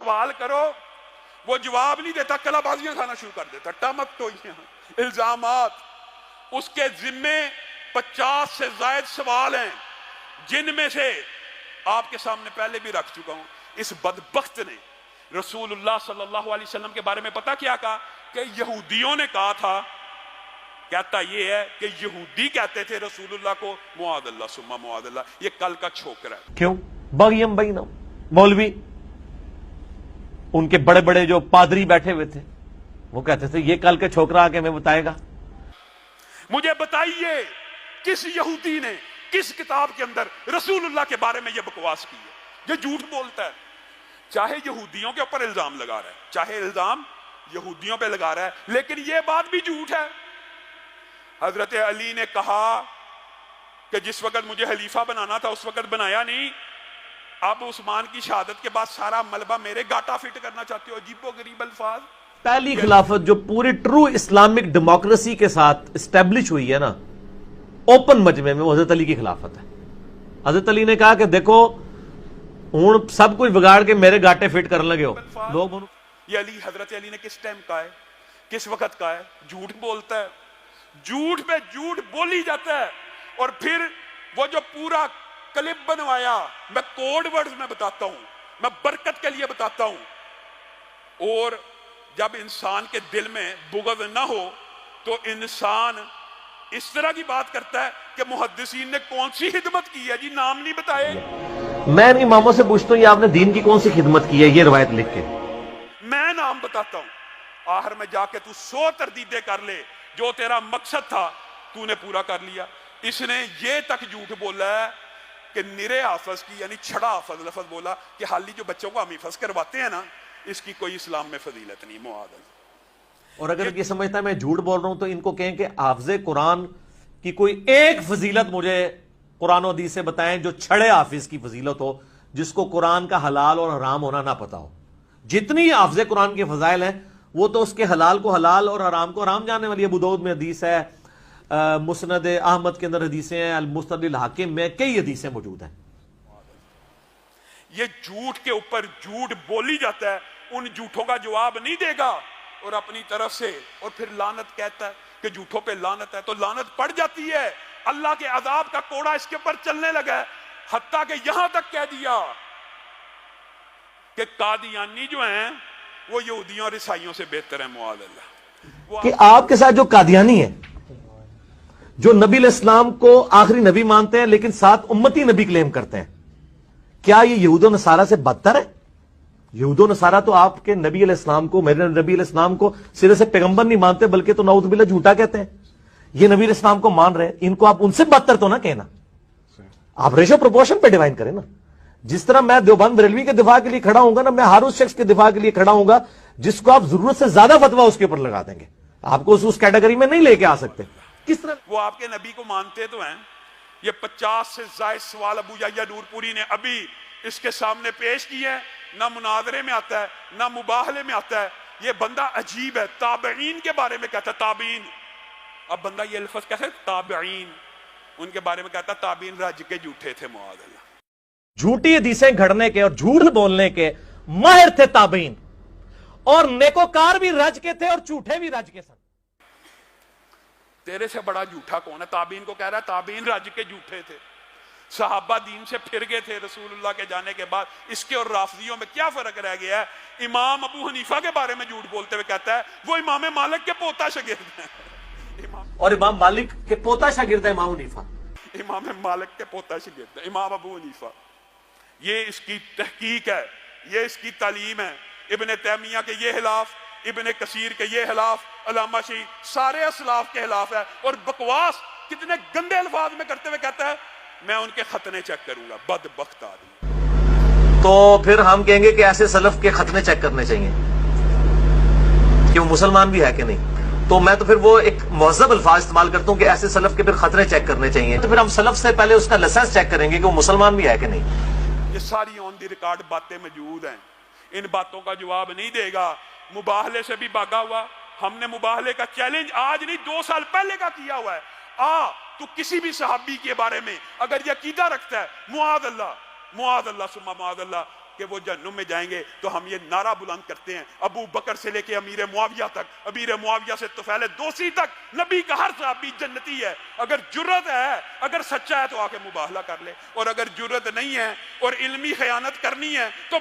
سوال کرو وہ جواب نہیں دیتا، کلا بازیاں کھانا شروع کر دیتا، ٹمک ٹوئیاں، الزامات. اس کے ذمے 50 سے زائد سوال ہیں، جن میں سے آپ کے سامنے پہلے بھی رکھ چکا ہوں. اس بدبخت نے رسول اللہ صلی اللہ علیہ وسلم کے بارے میں پتہ کیا کہا؟ کہ یہودیوں نے کہا تھا. کہتا یہ ہے کہ یہودی کہتے تھے رسول اللہ کو معاذ اللہ ثم معاذ اللہ، یہ کل کا چھوکرا ہے. کیوں؟ بغیم بینہم، مولوی ان کے بڑے بڑے جو پادری بیٹھے ہوئے تھے وہ کہتے تھے یہ کل کا چھوکرا آ کے ہمیں بتائے گا. مجھے بتائیے کس یہودی نے کس کتاب کے اندر رسول اللہ کے بارے میں یہ بکواس کی ہے؟ یہ جھوٹ بولتا ہے. چاہے یہودیوں کے اوپر الزام لگا رہا ہے، چاہے الزام یہودیوں پہ لگا رہا ہے، لیکن یہ بات بھی جھوٹ ہے. حضرت علی نے کہا کہ جس وقت مجھے خلیفہ بنانا تھا اس وقت بنایا نہیں، اب عثمان کی شہادت کے بعد سارا ملبہ میرے گاٹا فٹ کرنا چاہتے ہو. عجیب و غریب الفاظ. پہلی خلافت جو پوری ٹرو اسلامک ڈیموکریسی کے ساتھ اسٹیبلش ہوئی ہے نا اوپن مجمع میں، وہ حضرت علی کی خلافت ہے. حضرت علی نے کہا کہ دیکھو ہوں سب کچھ بگاڑ کے میرے گاٹے فٹ کرنے لگے ہو لوگ. یہ علی حضرت علی نے کس ٹائم کہا ہے، کس وقت کہا ہے؟ جھوٹ بولتا ہے، جھوٹ پہ جھوٹ بولی جاتا ہے. اور پھر وہ جو پورا کلپ بنوایا، میں کوڈ ورڈز میں بتاتا ہوں، میں برکت کے لیے بتاتا ہوں. اور جب انسان کے دل میں بغض نہ ہو تو انسان اس طرح کی بات کرتا ہے کہ محدثین نے کون سی خدمت کی ہے جی، نام نہیں بتائے. میں اماموں سے پوچھتا ہوں یہ آپ نے دین کی کون سی خدمت کی ہے، یہ روایت لکھ کے. میں نام بتاتا ہوں، آخر میں جا کے تو 100 تردیدیں کر لے، جو تیرا مقصد تھا تو نے پورا کر لیا. اس نے یہ تک جھوٹ بولا ہے کہ نرے حافظ کی یعنی چھڑا حافظ لفظ بولا کہ حالی جو بچوں کو ہم حفظ کرواتے ہیں نا اس کی کوئی اسلام میں فضیلت نہیں. معاذ اللہ. اور اگر یہ سمجھتا ہے میں جھوٹ بول رہا ہوں تو ان کو کہیں کہ حافظ قرآن کی کوئی ایک فضیلت مجھے قرآن و حدیث سے بتائیں جو چھڑے حافظ کی فضیلت ہو، جس کو قرآن کا حلال اور حرام ہونا نہ پتا ہو. جتنی حافظ قرآن کے فضائل ہیں وہ تو اس کے حلال کو حلال اور حرام کو حرام جاننے والی. ابو داؤد میں حدیث ہے، مسند احمد کے اندر حدیثیں ہیں، المستدرک الحاکم میں کئی حدیثیں موجود ہیں. یہ جھوٹ کے اوپر جھوٹ بولی جاتا ہے، ان جھوٹوں کا جواب نہیں دے گا اور اپنی طرف سے اور پھر لعنت کہتا ہے کہ جھوٹوں پہ لعنت ہے. تو لعنت پڑ جاتی ہے، اللہ کے عذاب کا کوڑا اس کے اوپر چلنے لگا ہے. حتیٰ کہ یہاں تک کہہ دیا کہ قادیانی جو ہیں وہ یہودیوں اور عیسائیوں سے بہتر ہیں. معاذ اللہ. کہ آپ کے ساتھ جو قادیانی ہیں، جو نبی علیہ السلام کو آخری نبی مانتے ہیں لیکن ساتھ امتی نبی کلیم کرتے ہیں، کیا یہ یہود و نصارہ سے بدتر ہے؟ یہود و نصارہ تو آپ کے نبی علیہ السلام کو، میرے نبی علیہ السلام کو سرے سے پیغمبر نہیں مانتے بلکہ تو نعوذ باللہ جھوٹا کہتے ہیں. یہ نبی علیہ السلام کو مان رہے ہیں، ان کو آپ ان سے بدتر تو نہ کہنا. آپ ریشو پروپورشن پہ ڈیوائن کریں نا. جس طرح میں دیوبند بریلوی کے دفاع کے لیے کھڑا ہوں گا نا، میں ہر اس شخص کے دفاع کے لیے کھڑا ہوں گا جس کو آپ ضرورت سے زیادہ فتویٰ اس کے اوپر لگا دیں گے. آپ کو اس کیٹیگری میں نہیں لے کے آ سکتے. کس طرح وہ آپ کے نبی کو مانتے تو ہیں. یہ 50 سے زائد سوال ابو یحییٰ نور پوری نے ابھی اس کے سامنے پیش کی ہے. نہ مناظرے میں آتا ہے نہ مباہلے میں آتا ہے. یہ بندہ عجیب ہے. تابعین کے بارے میں کہتا ہے تابعین. اب بندہ یہ لفظ کہتا ہے تابعین، ان کے بارے میں کہتا ہے تابعین رج کے جھوٹے تھے. معاذ اللہ. جھوٹی حدیثیں گھڑنے کے اور جھوٹ بولنے کے ماہر تھے تابعین، اور نیکوکار بھی رج کے تھے اور جھوٹے بھی رج کے سن. تیرے سے بڑا جھوٹا کون ہے؟ تابعین کو کہہ رہا ہے تابعین رج کے جھوٹے تھے. صحابہ دین سے پھر گئے تھے رسول اللہ کے جانے کے بعد. اس کے اور رافضیوں میں کیا فرق رہ گیا ہے؟ امام ابو حنیفہ کے بارے میں جھوٹ بولتے ہوئے کہتا ہے وہ امام مالک کے پوتا شاگرد ہیں. اور امام مالک کے پوتا شاگرد ہے امام حنیفہ. امام مالک کے پوتا شاگرد ہے امام ابو حنیفہ. یہ اس کی تحقیق ہے، یہ اس کی تعلیم ہے. ابن تیمیہ کے یہ خلاف، ابن کثیر کے یہ خلاف، علامہ شیعی سارے اسلاف کے خلاف ہے. اور بکواس کتنے گندے الفاظ میں کرتے ہوئے کہتا ہے میں ان کے ختنے چیک کروں گا. بدبخت آدمی. تو پھر ہم کہیں گے کہ ایسے سلف کے ختنے چیک کرنے چاہیے کہ وہ مسلمان بھی ہے کہ نہیں. تو میں تو پھر وہ ایک مہذب الفاظ استعمال کرتا ہوں کہ ایسے سلف کے پھر خطرے چیک کرنے چاہیے. تو پھر ہم سلف سے پہلے اس کا لائسنس چیک کریں گے کہ وہ مسلمان بھی ہے کہ نہیں. یہ ساری آن دی ریکارڈ باتیں موجود ہیں. ان باتوں کا جواب نہیں دے گا. مباہلے سے بھی بھاگا ہوا. ہم نے مباہلے کا چیلنج آج نہیں 2 سال پہلے کا کیا ہوا ہے. تو کسی بھی صحابی کے بارے میں اگر یہ عقیدہ رکھتا ہے معاذ اللہ ثم معاذ اللہ، کہ وہ جہنم میں جائیں گے تو ہم یہ نعرہ بلند کرتے ہیں ابو بکر سے لے کے امیر معاویہ تک، امیر معاویہ سے طفیل دوسی تک نبی کا ہر صحابی جنتی ہے۔ اگر جرت ہے، اگر سچا ہے تو آ کے مباہلہ کر لے، اور اگر جرت نہیں ہے اور علمی خیانت کرنی ہے تو